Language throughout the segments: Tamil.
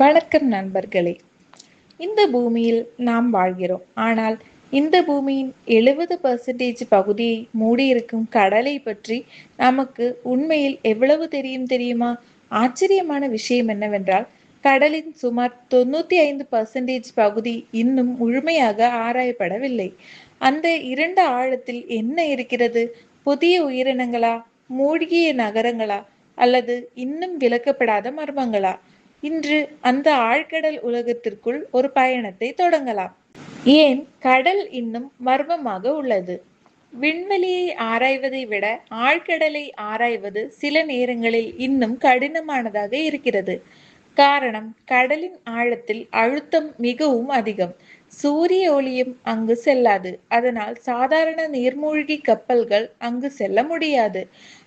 வணக்கம் நண்பர்களே. இந்த பூமியில் நாம் வாழ்கிறோம். ஆனால் இந்த பூமியின் 70% பகுதியை மூடியிருக்கும் கடலை பற்றி நமக்கு உண்மையில் எவ்வளவு தெரியுமா? ஆச்சரியமான விஷயம் என்னவென்றால், கடலின் சுமார் 95% பகுதி இன்னும் முழுமையாக ஆராயப்படவில்லை. அந்த இரண்டு ஆழத்தில் என்ன இருக்கிறது? புதிய உயிரினங்களா, மூழ்கிய நகரங்களா, அல்லது இன்னும் விளக்கப்படாத மர்மங்களா? இன்று அந்த ஆழ்கடல் உலகத்திற்குள் ஒரு பயணத்தை தொடங்கலாம். ஏன் கடல் இன்னும் மர்மமாக உள்ளது? விண்வெளியை ஆராய்வதை விட ஆழ்கடலை ஆராய்வது சில நேரங்களில் இன்னும் கடினமானதாக இருக்கிறது. காரணம், கடலின் ஆழத்தில் அழுத்தம் மிகவும் அதிகம். சூரிய ஒளியும் அங்கு செல்லாது. அதனால் சாதாரண நீர்மூழ்கி கப்பல்கள் அங்கு செல்ல முடியாது.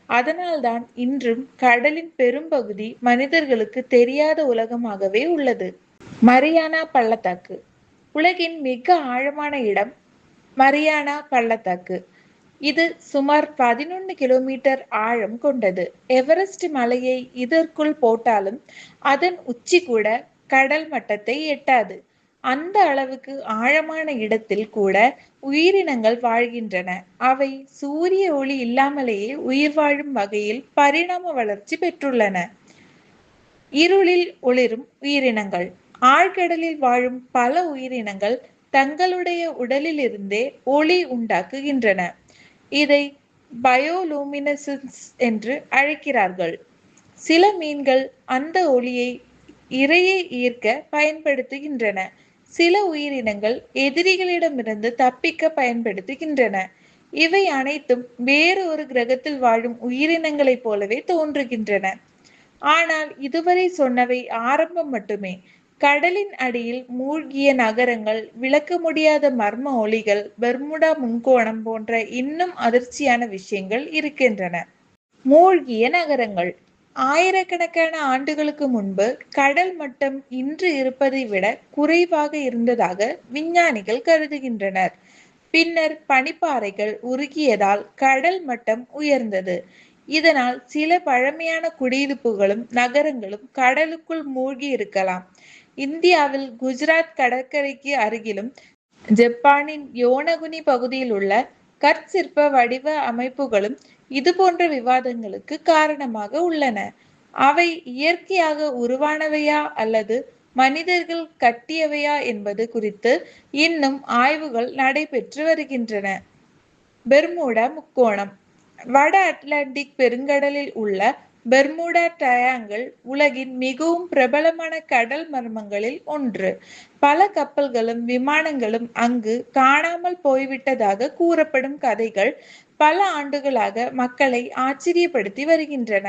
அதனால்தான் இன்றும் கடலின் பெரும்பகுதி மனிதர்களுக்கு தெரியாத உலகமாகவே உள்ளது. மரியானா பள்ளத்தாக்கு. உலகின் மிக ஆழமான இடம் மரியானா பள்ளத்தாக்கு. இது சுமார் 11 கிலோமீட்டர் ஆழம் கொண்டது. எவரெஸ்ட் மலையை இதற்குள் போட்டாலும் அதன் உச்சி கூட கடல் மட்டத்தை எட்டாது. அந்த அளவுக்கு ஆழமான இடத்தில் கூட உயிரினங்கள் வாழ்கின்றன. அவை சூரிய ஒளி இல்லாமலேயே உயிர் வாழும் வகையில் பரிணாம வளர்ச்சி பெற்றுள்ளன. இருளில் ஒளிரும் உயிரினங்கள். ஆழ்கடலில் வாழும் பல உயிரினங்கள் தங்களுடைய உடலிலிருந்தே ஒளி உண்டாக்குகின்றன. இதை பயோலூமினசன்ஸ் என்று அழைக்கிறார்கள். சில மீன்கள் அந்த ஒளியை இரையை ஈர்க்க பயன்படுத்துகின்றன. சில உயிரினங்கள் எதிரிகளிடமிருந்து தப்பிக்க பயன்படுத்துகின்றன. இவை அனைத்தும் வேறு ஒரு கிரகத்தில் வாழும் உயிரினங்களைப் போலவே தோன்றுகின்றன. ஆனால் இதுவரை சொன்னவை ஆரம்பம் மட்டுமே. கடலின் அடியில் மூழ்கிய நகரங்கள், விளக்க முடியாத மர்ம ஒளிகள், பெர்முடா முக்கோணம் போன்ற இன்னும் அதிர்ச்சியான விஷயங்கள் இருக்கின்றன. மூழ்கிய நகரங்கள். ஆயிரக்கணக்கான ஆண்டுகளுக்கு முன்பு கடல் மட்டம் இன்று இருப்பதை விட குறைவாக இருந்ததாக விஞ்ஞானிகள் கருதுகின்றனர். பின்னர் பனிப்பாறைகள் உருகியதால் கடல் மட்டம் உயர்ந்தது. இதனால் சில பழமையான குடியிருப்புகளும் நகரங்களும் கடலுக்குள் மூழ்கி இருக்கலாம். இந்தியாவில் குஜராத் கடற்கரைக்கு அருகிலும் ஜப்பானின் யோனகுனி பகுதியில் உள்ள கற்சிற்ப வடிவ அமைப்புகளும் இதுபோன்ற விவாதங்களுக்கு காரணமாக உள்ளன. அவை இயற்கையாக உருவானவையா அல்லது மனிதர்கள் கட்டியவையா என்பது குறித்து இன்னும் ஆய்வுகள் நடைபெற்று வருகின்றன. பெர்முடா முக்கோணம். வட அட்லாண்டிக் பெருங்கடலில் உள்ள பெர்முடா ட்ரையாங்கிள் உலகின் மிகவும் பிரபலமான கடல் மர்மங்களில் ஒன்று. பல கப்பல்களும் விமானங்களும் அங்கு காணாமல் போய்விட்டதாக கூறப்படும் கதைகள் பல ஆண்டுகளாக மக்களை ஆச்சரியப்படுத்தி வருகின்றன.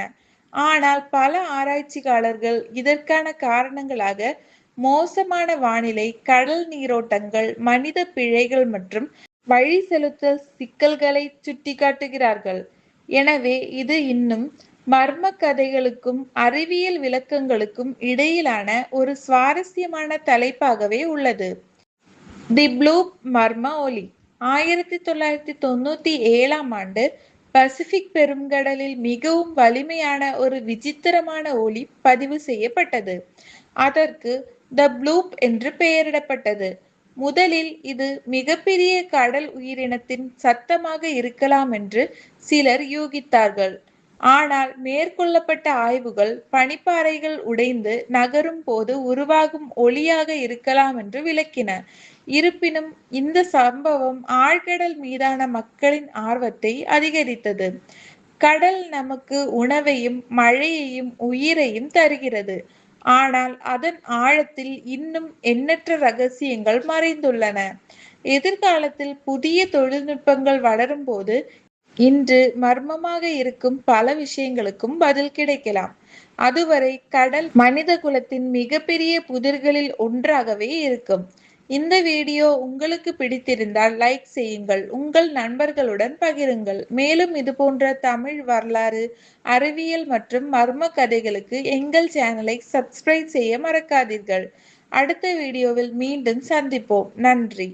ஆனால் பல ஆராய்ச்சியாளர்கள் இதற்கான காரணங்களாக மோசமான வானிலை, கடல் நீரோட்டங்கள், மனித பிழைகள் மற்றும் வழி செலுத்தல் சிக்கல்களை சுட்டிக்காட்டுகிறார்கள். எனவே இது இன்னும் மர்ம கதைகளுக்கும் அறிவியல் விளக்கங்களுக்கும் இடையிலான ஒரு சுவாரஸ்யமான தலைப்பாகவே உள்ளது. தி ப்ளூப் மர்ம ஒலி. 1997ஆம் ஆண்டு பசிபிக் பெருங்கடலில் மிகவும் வலிமையான ஒரு விசித்திரமான ஒலி பதிவு செய்யப்பட்டது. அதற்கு த ப்ளூப் என்று பெயரிடப்பட்டது. முதலில் இது மிகப்பெரிய கடல் உயிரினத்தின் சத்தமாக இருக்கலாம் என்று சிலர் யூகித்தார்கள். ஆனால் மேற்கொள்ளப்பட்ட ஆய்வுகள் பனிப்பாறைகள் உடைந்து நகரும் போது உருவாகும் ஒலியாக இருக்கலாம் என்று விளக்கின. இருப்பினும் இந்த சம்பவம் ஆழ்கடல் மீதான மக்களின் ஆர்வத்தை அதிகரித்தது. கடல் நமக்கு உணவையும் மழையையும் உயிரையும் தருகிறது. ஆனால் அதன் ஆழத்தில் இன்னும் எண்ணற்ற ரகசியங்கள் மறைந்துள்ளன. எதிர்காலத்தில் புதிய தொழில்நுட்பங்கள் வளரும் போது இன்று மர்மமாக இருக்கும் பல விஷயங்களுக்கும் பதில் கிடைக்கலாம். அதுவரை கடல் மனித குலத்தின் மிகப்பெரிய புதிர்களில் ஒன்றாகவே இருக்கும். இந்த வீடியோ உங்களுக்கு பிடித்திருந்தால் லைக் செய்யுங்கள், உங்கள் நண்பர்களுடன் பகிருங்கள். மேலும் இதுபோன்ற தமிழ் வரலாறு, அறிவியல் மற்றும் மர்ம கதைகளுக்கு எங்கள் சேனலை சப்ஸ்கிரைப் செய்ய மறக்காதீர்கள். அடுத்த வீடியோவில் மீண்டும் சந்திப்போம். நன்றி.